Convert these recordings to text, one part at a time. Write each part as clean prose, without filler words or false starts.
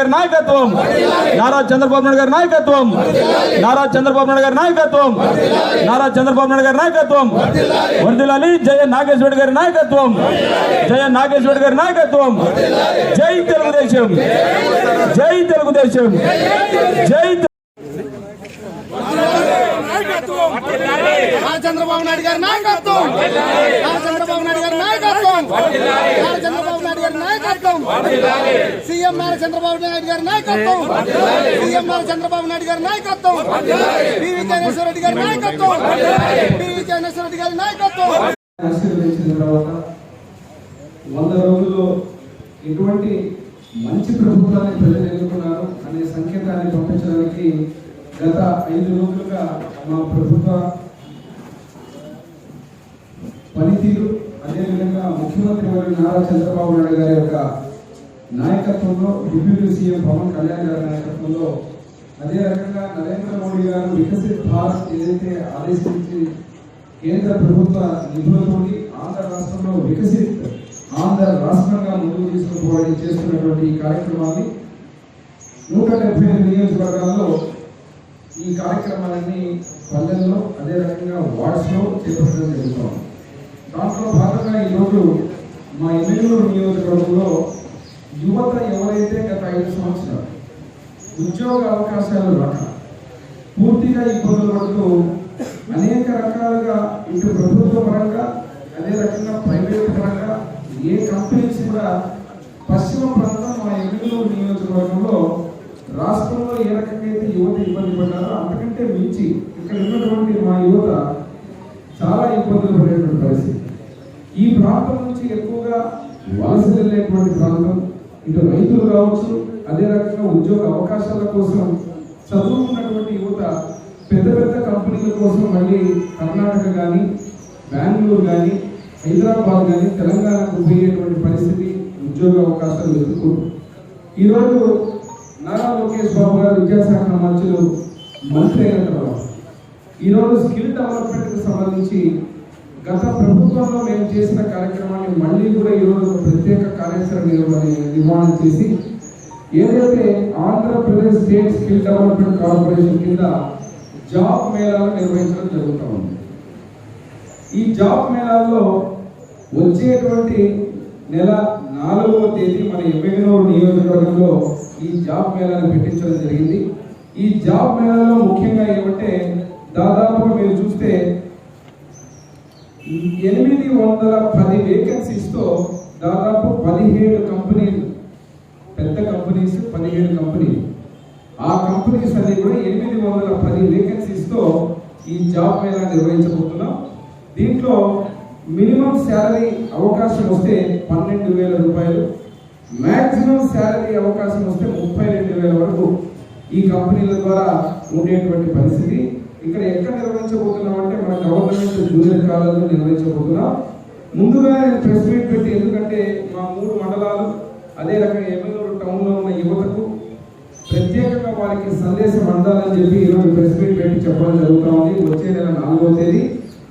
గారి నాయకత్వం, నారా చంద్రబాబు నాయుడు గారి నాయకత్వం, నారా చంద్రబాబు నాయుడు గారి నాయకత్వం, నారా చంద్రబాబు నాయుడు గారి నాయకత్వం వర్ధిల్లాలి. జయ నాగేశ్వర గారి నాయకత్వం, జయ నాగేశ్వర గారి నాయకత్వం. జై తెలుగుదేశం, జై తెలుగుదేశం, జై చంద్రబాబు నాయుడు గారి నాయకత్వం, చంద్రబాబు నాయుడు గారి నాయకత్వం, చంద్రబాబు నాయుడు గారి నాయకత్వం, సీఎం నారా చంద్రబాబు నాయుడు గారి నాయకత్వం, సీఎం నారా చంద్రబాబు నాయుడు గారి నాయకత్వం, పివి జగన్మోహన్ రెడ్డి గారి నాయకత్వం, పివి జగన్మోహన్ రెడ్డి గారి నాయకత్వం. ఆశీర్వదించిన తర్వాత 100 రోజుల్లో ఎటువంటి మంచి ప్రభుత్వాన్ని ప్రజలు ఎన్నుకున్నారు అనే సంకేతాన్ని పంపించడానికి గత 5 రోజులుగా మా ప్రభుత్వ పనితీరు, అదేవిధంగా ముఖ్యమంత్రి వర్యులు నారా చంద్రబాబు నాయుడు గారి యొక్క నాయకత్వంలో, డిప్యూటీ సీఎం పవన్ కళ్యాణ్ గారి నాయకత్వంలో, అదే రకంగా నరేంద్ర మోడీ గారు వికసిత్ భారత్ ఏదైతే ఆదేశించి కేంద్ర ప్రభుత్వ నిధులతోటి ఆంధ్ర రాష్ట్రంలో వికసిత్ ఆంధ్ర రాష్ట్రంగా ముందుకు తీసుకుపోవడానికి చేస్తున్నటువంటి ఈ కార్యక్రమాన్ని 175 నియోజకవర్గాల్లో ఈ కార్యక్రమాలన్నీ పల్లెల్లో, అదే రకంగా వార్డ్స్లో చేపట్టడం జరుగుతుంది. దాంట్లో భాగంగా ఈరోజు మా ఎమ్మెల్యేలూరు నియోజకవర్గంలో యువత ఎవరైతే గత 5 సంవత్సరాలు ఉద్యోగ అవకాశాలు రాక పూర్తిగా ఇబ్బందులు పడుతూ అనేక రకాలుగా ఇటు ప్రభుత్వ పరంగా, అదే రకంగా ప్రైవేట్ పరంగా ఏ కంపెనీస్ కూడా పశ్చిమ ప్రాంతం మా ఎమ్మెల్యేలూరు నియోజకవర్గంలో రాష్ట్రంలో ఏ రకంగా అయితే యువత ఇబ్బంది పడ్డారో అంతకంటే మించి ఇక్కడ ఉన్నటువంటి మా యువత చాలా ఇబ్బందులు పడేటువంటి పరిస్థితి. ఈ ప్రాంతం నుంచి ఎక్కువగా వలస వెళ్ళేటువంటి ప్రాంతం, ఇటు రైతులు కావచ్చు, అదే రకంగా ఉద్యోగ అవకాశాల కోసం చదువుకున్నటువంటి యువత పెద్ద పెద్ద కంపెనీల కోసం మళ్ళీ కర్ణాటక కానీ, బెంగళూరు కానీ, హైదరాబాద్ కానీ, తెలంగాణకు పోయేటువంటి పరిస్థితి, ఉద్యోగ అవకాశాలు వెతుక్కుంటారు. ఈరోజు నారా లోకేష్ బాబు గారు విద్యాశాఖ మంత్రి అయిన తర్వాత ఈరోజు స్కిల్ డెవలప్మెంట్కి సంబంధించి గత ప్రభుత్వంలో మేము చేసిన కార్యక్రమాన్ని మళ్ళీ కూడా ఈరోజు ప్రత్యేక కార్యాచరణ నిర్మాణం చేసి ఏదైతే Andhra Pradesh state skill development corporation కింద జాబ్ మేళాలు నిర్వహించడం జరుగుతూ ఉంది. ఈ జాబ్ మేళాల్లో వచ్చేటువంటి నెల 4వ తేదీ మన ఎమ్మెల్యేలూరు నియోజకవర్గంలో ఈ జాబ్ మేళాను పెట్టించడం జరిగింది. ఈ జాబ్ మేళాలో ముఖ్యంగా ఏమంటే దాదాపుగా మీరు చూస్తే 810 వేకెన్సీస్తో దాదాపు 17 కంపెనీలు, పెద్ద కంపెనీస్ 17 కంపెనీలు, ఆ కంపెనీస్ అన్ని కూడా 810 వేకెన్సీస్తో ఈ జాబ్ మేళా నిర్వహించబోతున్నాం. దీంట్లో మినిమం శాలరీ అవకాశం వస్తే 12,000 రూపాయలు, మ్యాక్సిమం శాలరీ అవకాశం వస్తే 32,000 వరకు ఈ కంపెనీల ద్వారా ఉండేటువంటి పరిస్థితి. ఇక్కడ ఎక్కడ నిర్వహించబోతున్నాం అంటే మన గవర్నమెంట్ జూనియర్ కాలేజీలో నిర్వహించబోతున్నాం. ముందుగా నేను ప్రెస్ మీట్ పెట్టి, ఎందుకంటే మా 3 మండలాలు, అదే రకంగా ఎమ్మెల్యేలూరు టౌన్లో ఉన్న యువతకు ప్రత్యేకంగా వారికి సందేశం అందాలని చెప్పి ఈరోజు ప్రెస్ మీట్ పెట్టి చెప్పడం జరుగుతూ ఉంది. వచ్చే నెల 4వ తేదీ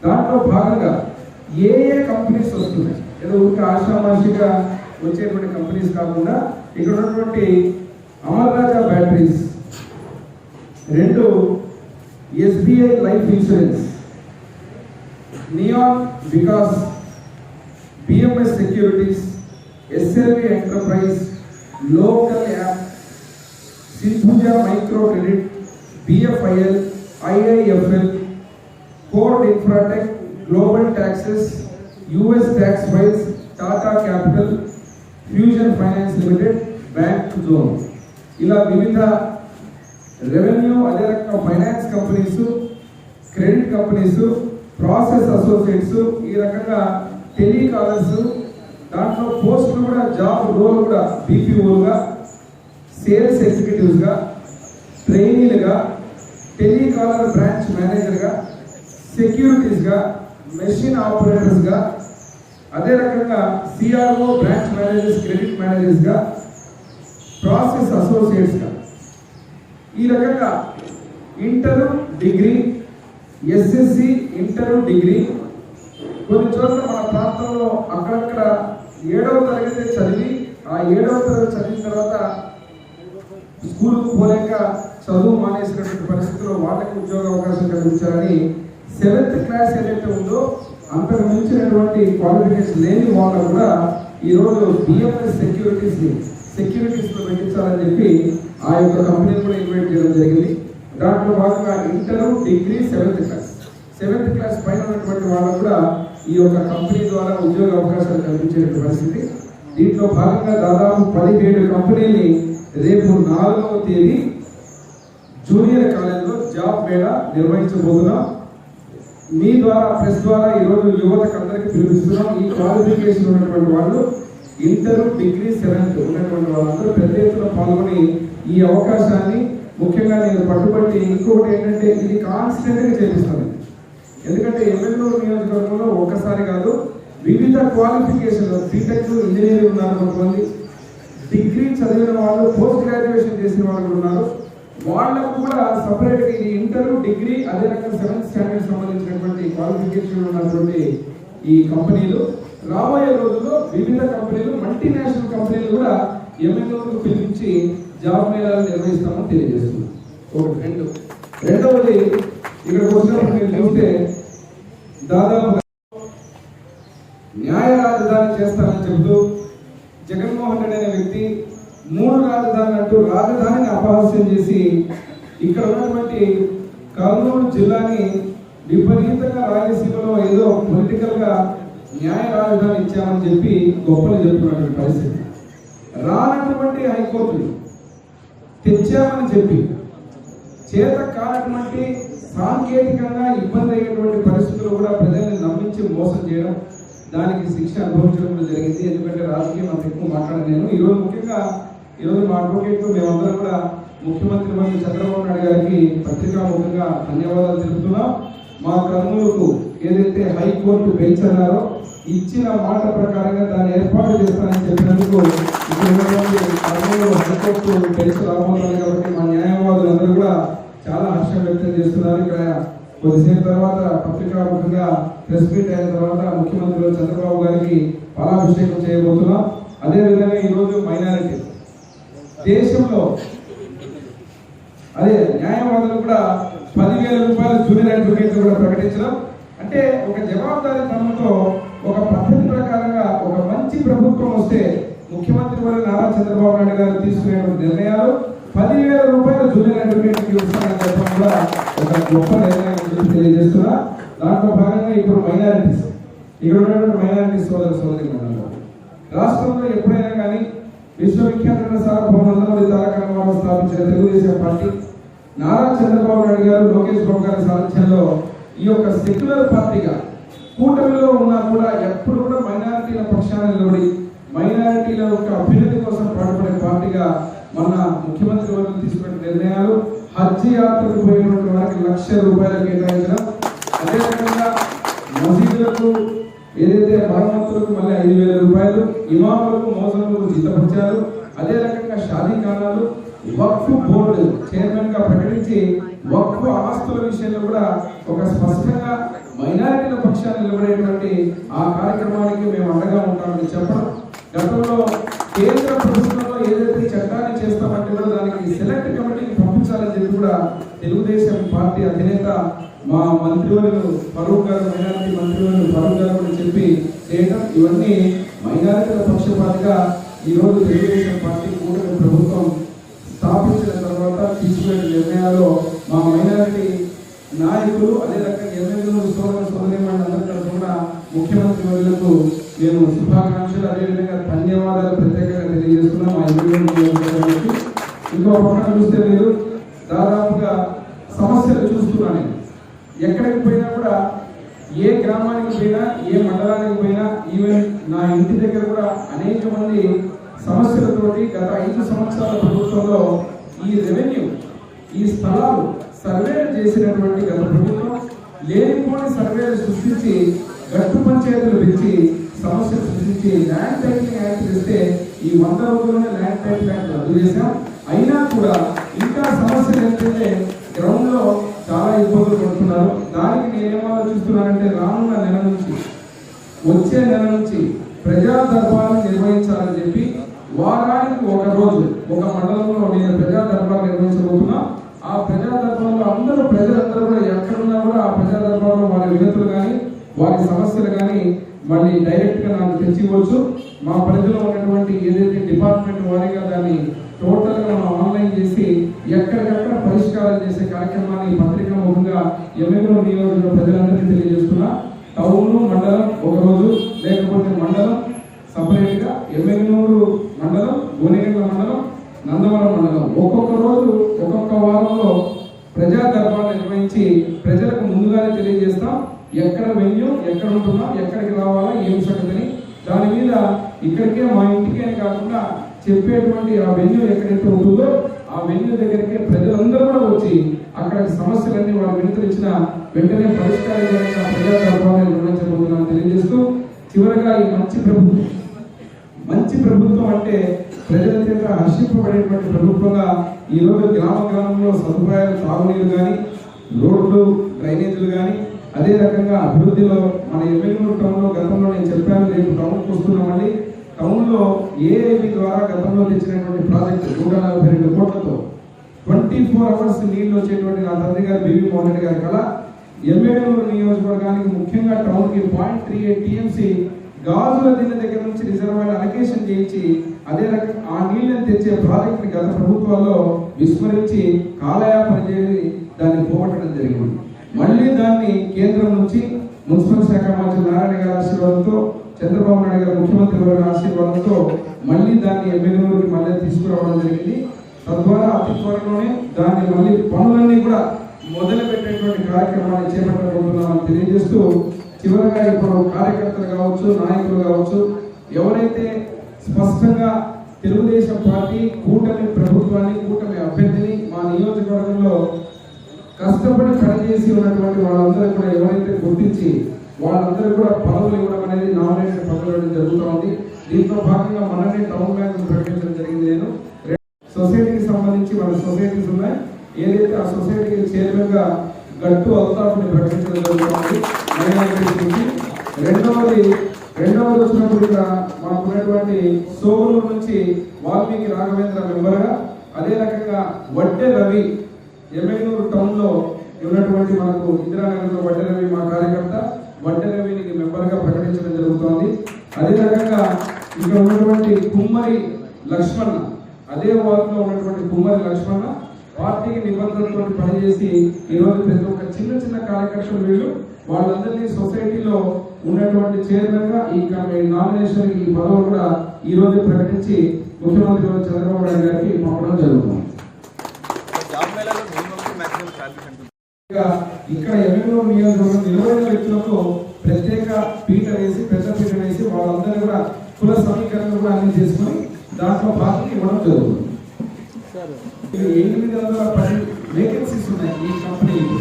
దాంట్లో భాగంగా ఏ కంపెనీస్ వస్తున్నాయి, ఏదో ఊరికి ఆశామాషిగా వచ్చేటువంటి కంపెనీస్ కాకుండా ఇక్కడ ఉన్నటువంటి Amar Raja batteries, 2 SBI life insurance, నియాన్ వికాస్, BMS securities, SLV enterprise, local app, Sindhuja micro credit, BFIL, IIFL, code infratech, global taxes, US tax files, Tata capital, fusion finance limited, bank zone, ఇలా వివిధ రెవెన్యూ, అదే రకంగా finance companies, credit companies, process associates, ఈ రకంగా telecallers, దాంట్లో పోస్టులు కూడా job role కూడా BPOలుగా, సేల్స్ ఎగ్జిక్యూటివ్స్గా, ట్రైనీలుగా, టెలికాలర్ బ్రాంచ్ మేనేజర్గా, సెక్యూరిటీస్గా, మెషిన్ ఆపరేటర్స్గా, అదే రకంగా CRO బ్రాంచ్ మేనేజర్స్, క్రెడిట్ మేనేజర్స్గా, ప్రాసెస్ అసోసియేట్స్గా, ఈ రకంగా inter degree, SSC inter degree, కొన్ని చోట్ల మన ప్రాంతంలో అక్కడక్కడ 7వ తరగతి చదివి, ఆ 7వ తరగతి చదివిన తర్వాత స్కూలుకు పోలేక చదువు మానేసినటువంటి పరిస్థితుల్లో వాళ్ళకి ఉద్యోగ అవకాశం కల్పించాలని 7th క్లాస్ ఏదైతే ఉందో అంతకు మించినటువంటి క్వాలిఫికేషన్ లేని వాళ్ళు కూడా ఈరోజు బిఎంఎస్ సెక్యూరిటీస్లో పెట్టించాలని చెప్పి ఆ యొక్క కంపెనీని కూడా ఇన్వైట్ చేయడం జరిగింది. దాంట్లో భాగంగా ఇంటర్, డిగ్రీ, 7th క్లాస్ పైన ఉన్నటువంటి వాళ్ళు కూడా ఈ యొక్క కంపెనీ ద్వారా ఉద్యోగ అవకాశాలు కల్పించే పరిస్థితి. దీంట్లో భాగంగా దాదాపు 17 కంపెనీని రేపు 4వ తేదీ జూనియర్ కాలేజీలో జాబ్ మేళా నిర్వహించబోతున్నాం. మీ ద్వారా ప్రెస్ ద్వారా ఈరోజు యువతకు అందరికీ పిలుస్తున్నాం. ఈ క్వాలిఫికేషన్ ఉన్నటువంటి వాళ్ళు ఇంటర్, డిగ్రీ, 7th ఉన్నటువంటి వాళ్ళందరూ పెద్ద ఎత్తున పాల్గొని ఈ అవకాశాన్ని ముఖ్యంగా నేను పట్టుబట్టి ఇంకొకటి ఏంటంటే ఇది కాన్స్టెంట్గా చేపిస్తాను. ఎందుకంటే ఎమ్మెల్యేలు నియోజకవర్గంలో ఒక్కసారి కాదు, వివిధ క్వాలిఫికేషన్ బీటెక్ ఇంజనీరింగ్ ఉన్నారు, కొంతమంది డిగ్రీ చదివిన వాళ్ళు, పోస్ట్ గ్రాడ్యుయేషన్ చేసిన వాళ్ళు ఉన్నారు. వాళ్ళకు కూడా సపరేట్గా ఇది ఇంటర్, డిగ్రీ, అదే రకంగా 7th స్టాండర్డ్ సంబంధించినటువంటి క్వాలిఫికేషన్ ఉన్నటువంటి ఈ కంపెనీలు రాబోయే రోజుల్లో వివిధ కంపెనీలు, మల్టీనేషనల్ కంపెనీలు కూడా ఎమ్మెల్యేలకు పిలిపించి జాబ్ మేళాలు నిర్వహిస్తామని తెలియజేస్తున్నాం. ఒకటి. రెండవది ఇక్కడికి వచ్చినప్పుడు మీరు చూస్తే దాదాపు న్యాయ రాజధాని చేస్తానని చెబుతూ జగన్మోహన్ రెడ్డి అనే వ్యక్తి 3 రాజధానులు అంటూ రాజధానిని అపహాస్యం చేసి ఇక్కడ ఉన్నటువంటి కర్నూలు జిల్లాని విపరీతంగా రాయలసీమలో ఏదో పొలిటికల్ గా న్యాయ రాజధాని ఇచ్చామని చెప్పి గొప్పలు చెప్తున్నటువంటి పరిస్థితి. రానటువంటి హైకోర్టుని తెచ్చామని చెప్పి చేత కానటువంటి సాంకేతికంగా ఇబ్బంది అయ్యేటువంటి పరిస్థితులు కూడా ప్రజల్ని నమ్మించి మోసం చేయడం, దానికి శిక్ష అనుభవించడం కూడా జరిగింది. ఎందుకంటే రాజకీయం అంత ఎక్కువ మాట్లాడలేను. ఈరోజు ముఖ్యంగా మా అడ్వకేట్ మేమందరం కూడా ముఖ్యమంత్రి వర్యులు చంద్రబాబు నాయుడు గారికి పత్రికాముఖంగా ధన్యవాదాలు తెలుపుతున్నాం. మా కర్నూలుకు ఏదైతే హైకోర్టు బెంచ్ అన్నారో ఇచ్చిన మాట ప్రకారంగా దాన్ని ఏర్పాటు చేస్తానని చెప్పినందుకు కర్నూలు హైకోర్టు బెంచ్ రాబోతుంది కాబట్టి మా న్యాయవాదులందరూ కూడా చాలా హర్షం వ్యక్తం చేస్తున్నారు. ఇక్కడ కొద్దిసేపు తర్వాత పత్రికాముఖంగా ప్రెస్ మీట్ అయిన తర్వాత ముఖ్యమంత్రి చంద్రబాబు గారికి పాలాభిషేకం చేయబోతున్నాం. అదేవిధంగా ఈరోజు మైనారిటీ దేశంలో అదే న్యాయవాదులు కూడా 10,000 రూపాయలు జూనియర్ అడ్వకేట్లు కూడా ప్రకటించడం అంటే ఒక జవాబుదారీతనంతో ఒక పద్ధతి ప్రకారంగా ఒక మంచి ప్రభుత్వం వస్తే ముఖ్యమంత్రి వర్యులు నారా చంద్రబాబు నాయుడు గారు తీసుకునే నిర్ణయాలు 10,000 రూపాయలు జూనియర్ అడ్వకేట్కి ఇస్తానని చెప్పడం కూడా ఒక గొప్ప నిర్ణయం తెలియజేస్తున్నా. దాంట్లో భాగంగా ఇప్పుడు మైనారిటీస్ ఇక్కడ ఉన్నటువంటి మైనారిటీ సోదరి రాష్ట్రంలో ఎప్పుడైనా కానీ విశ్వవిఖ్యాత సార్వభౌమందరూ తారక రామారావు స్థాపించిన తెలుగుదేశం పార్టీ నారా చంద్రబాబు నాయుడు గారు, లోకేష్ బాబు గారి సారథ్యంలో ఈ యొక్క సెక్యులర్ పార్టీగా కూటమిలో ఉన్నా కూడా ఎప్పుడు కూడా మైనారిటీల పక్షాన నిలబడి మైనారిటీల యొక్క అభ్యున్నతి కోసం పాటుపడే పార్టీగా మన ముఖ్యమంత్రి వర్యులు తీసుకున్న నిర్ణయాలు, హజ్ యాత్రకు పోయినటువంటి వారికి ₹1,00,000 కేటాయించడం, అదే రకంగా మసీదులకు ఏదైతే మరమ్మతులకు మళ్ళీ ₹5,000, ఇమాములకు మోజములకు జీతపరిచారు, అదే రకంగా షాదీఖానాలు, వక్ఫ్ బోర్డు చైర్మన్ గా ప్రకటించి వక్ఫ్ ఆస్తుల విషయంలో కూడా ఒక స్పష్టంగా మైనారిటీల పక్షాన్ని నిలబడేటువంటి ఆ కార్యక్రమానికి మేము అండగా ఉంటామని చెప్పడం. గతంలో కేంద్ర ప్రభుత్వంలో ఏదైతే చట్టాన్ని చేస్తామంటే కూడా దానికి సెలెక్ట్ కమిటీకి పంపించాలని చెప్పి కూడా తెలుగుదేశం పార్టీ అధినేత మా మంత్రివర్యులు ఫరూక్ గారు, మైనారిటీ మంత్రివర్యులు ఫరూక్ గారు కూడా చెప్పి చేయడం, ఇవన్నీ మైనారిటీల పక్షపాతిగా ఈరోజు తెలుగుదేశం పార్టీ కూటమి ప్రభుత్వం స్థాపించిన తర్వాత తీసుకునే నిర్ణయాలు మా మైనారిటీ నాయకులు, అదే రకంగా ఎమ్మెల్యేలు, సోదరులందరికీ కూడా ముఖ్యమంత్రి వర్యులకు నేను శుభాకాంక్షలు, అదేవిధంగా ధన్యవాదాలు ప్రత్యేకంగా తెలియజేస్తున్నాం. మా ఎమ్మెల్యేలు ఇంకో పక్కన చూస్తే మీరు దాదాపుగా సమస్యలు చూస్తున్నాను. ఎక్కడికి పోయినా కూడా, ఏ గ్రామానికి పోయినా, ఏ మండలానికి పోయినా, ఈవెన్ నా ఇంటి దగ్గర కూడా అనేక మంది సమస్యలతోటి గత 5 సంవత్సరాల ప్రభుత్వంలో ఈ రెవెన్యూ, ఈ స్థలాలు సర్వేలు చేసినటువంటి గత ప్రభుత్వం లేనిపోని సర్వేలు సృష్టించి గట్టు పంచాయతీలు పెంచి సమస్యలు సృష్టించి ల్యాండ్ టైటిలింగ్ యాక్ట్ చేస్తే ఈ 100 రోజుల్లోనే ల్యాండ్ టైటిలింగ్ యాక్ట్ రద్దు చేశాం. అయినా కూడా ఇంకా సమస్యలు ఏంటంటే గ్రౌండ్ లో చాలా ఇబ్బందులు పడుతున్నారు. దానికి నేనేం ఆలోచిస్తున్నానంటే రానున్న నెల నుంచి, వచ్చే నెల నుంచి ప్రజా దర్బార్ను నిర్వహించాలని చెప్పి వారానికి ఒక రోజు ఒక మండలంలో నేను ప్రజా దర్బార్ నిర్వహించబోతున్నాం. ఆ ప్రజా దర్బార్లో ప్రజలందరూ కూడా ఎక్కడున్నా కూడా ఆ ప్రజా దర్బార్లో వారి వినతులు కానీ వారి సమస్యలు కానీ మళ్ళీ డైరెక్ట్ గా నాకు తెచ్చివచ్చు. మా పరిధిలో ఉన్నటువంటి ఏదైతే డిపార్ట్మెంట్ వారీగా దాన్ని టోటల్ గా మనం ఆన్లైన్ చేసి ఎక్కడికక్కడ పరిష్కారం చేసే కార్యక్రమాన్ని పత్రికా ముఖంగా ఎమ్మెల్యే నియోజకవర్గ ప్రజలందరికీ తెలియజేస్తున్నా. టౌన్ మండలం ఒక రోజు, లేకపోతే మండలం సపరేట్ గా ఎమ్మెల్యేనూరు మండలం, గోనెగండ్ల మండలం, నందవరం మండలం ఒక్కొక్క రోజు ఒక్కొక్క వారంలో ప్రజా దర్బార్ నిర్వహించి ప్రజలకు ముందుగానే తెలియజేస్తాం. ఎక్కడ వెన్యూ, ఎక్కడ ఉంటున్నాం, ఎక్కడికి రావాలా, ఏం సంగతిని దాని మీద ఇక్కడికే మా ఇంటికే కాకుండా చెప్పేటువంటి ఆ వెన్యూ ఎక్కడైతే ఉంటుందో ఆ వెన్యూ దగ్గరికి ప్రజలందరూ కూడా వచ్చి అక్కడ సమస్యలన్నీ వాళ్ళు వినతించిన వెంటనే పరిష్కారం చేయడానికి ప్రజా దర్బార్ నిర్వహించబోతున్నామని తెలియజేస్తూ, చివరగా ఈ మంచి ప్రభుత్వం అంటే ప్రజల చేత హర్షింపబడేటువంటి ప్రభుత్వంగా ఈ రోజు గ్రామంలో సదుపాయాలు, తాగునీరు కానీ, రోడ్లు, డ్రైనేజీలు కానీ, అదే రకంగా అభివృద్ధిలో మన ఎమ్మెల్యేనూరు టౌన్ లో గతంలో నేను చెప్పాను, రేపు టౌన్కి వస్తున్నామండి. టౌన్ లో ఏఐబి ద్వారా గతంలో తెచ్చినటువంటి ప్రాజెక్టు 142 కోట్లతో 24 అవర్స్ నీళ్లు వచ్చేటువంటి నా తండ్రి గారు బివి మోహన్ రెడ్డి గారి కళ. ఎమ్మెల్యేనూరు నియోజకవర్గానికి ముఖ్యంగా టౌన్ కి 0.38 టీఎంసీ గాజుల దిన్న దగ్గర నుంచి రిజర్వాయర్ అలొకేషన్ చేయించి అదే రకంగా ఆ నీళ్ళని తెచ్చే ప్రాజెక్ట్ గత ప్రభుత్వాల్లో విస్మరించి కాలయాపన చేసి దాన్ని పోగొట్టడం జరిగింది. మళ్ళీ దాన్ని కేంద్రం నుంచి మున్సిపల్ శాఖ మంత్రి నారాయణ గారి ఆశీర్వాదంతో, చంద్రబాబు నాయుడు గారు ముఖ్యమంత్రి గారి ఆశీర్వాదంతో మళ్ళీ దాన్ని ఎమ్మెల్యేలకి మళ్ళీ తీసుకురావడం జరిగింది. తద్వారా అతి త్వరలోనే దాన్ని మళ్ళీ పనులన్నీ కూడా మొదలు పెట్టేటువంటి కార్యక్రమాన్ని చేపట్టబోతున్నామని తెలియజేస్తూ, చివరగా ఇప్పుడు కార్యకర్తలు కావచ్చు, నాయకులు కావచ్చు, ఎవరైతే స్పష్టంగా తెలుగుదేశం పార్టీ కూటమి ప్రభుత్వాన్ని, కూటమి అభ్యర్థిని మా నియోజకవర్గంలో కష్టపడి పనిచేసి ఉన్నటువంటి వాళ్ళందరూ కూడా ఎవరైతే గుర్తించి వాళ్ళందరూ కూడా పదవులు ఇవ్వడం అనేది నామినేషన్ పదవులు జరుగుతూ ఉంది. దీంతో భాగంగా మననే టౌన్ బ్యాంక్ ప్రకటించడం జరిగింది. నేను సొసైటీకి సంబంధించి మన సొసైటీస్ ఉన్నాయి, ఏదైతే ఆ సొసైటీకి చైర్మన్ గా గట్టు అల్తాఫ్ని ప్రకటించడం జరుగుతుంది. రెండవది వచ్చినప్పుడు ఇక్కడ మాకున్నటువంటి సోగులూరు నుంచి వాల్మీకి రాఘవేంద్ర మెంబర్గా, అదే రకంగా వడ్డే రవి ఎమ్మెల్యేనూరు టౌన్ లో ఉన్నటువంటి మనకు ఇందిరానగర్లో వడ్డే రవి మా కార్యకర్త, వడ్డే రవిని మెంబర్గా ప్రకటించడం జరుగుతోంది. అదే రకంగా ఇక్కడ ఉన్నటువంటి కుమ్మరి లక్ష్మణ, అదే వార్డులో ఉన్నటువంటి కుమ్మరి లక్ష్మణ పార్టీకి నిబంధనలతో పనిచేసి ఈరోజు ప్రతి ఒక్క చిన్న కార్యకర్తలు వీళ్ళు వాళ్ళందరినీ సొసైటీలో ఉన్నటువంటి చైర్మన్ గా ఈ నామినేషన్ ఈ పదవులు కూడా ఈ రోజు ప్రకటించి ముఖ్యమంత్రి చంద్రబాబు నాయుడు గారికి పంపడం జరుగుతుంది. ఇక్కడ ఎమ్మెల్యేనూరు నియోజకవర్గం 20 వ్యక్తులకు ప్రత్యేక పీట వేసి, పెద్ద పీట వేసి వాళ్ళందరూ కూడా కుల సమీకరణ కూడా అన్ని చేసుకుని దాంట్లో భాగంగా ఇవ్వడం జరుగుతుంది. 810 వేకెన్సీస్ ఉన్నాయి ఈ కంపెనీకి.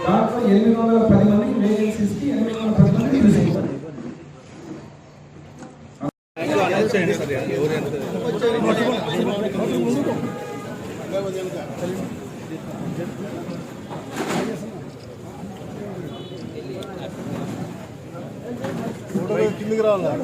దాంట్లో 810 మందికి వేకెన్సీస్ కి 810 మంది తీసుకుంటారు. కిందికి రావాలి.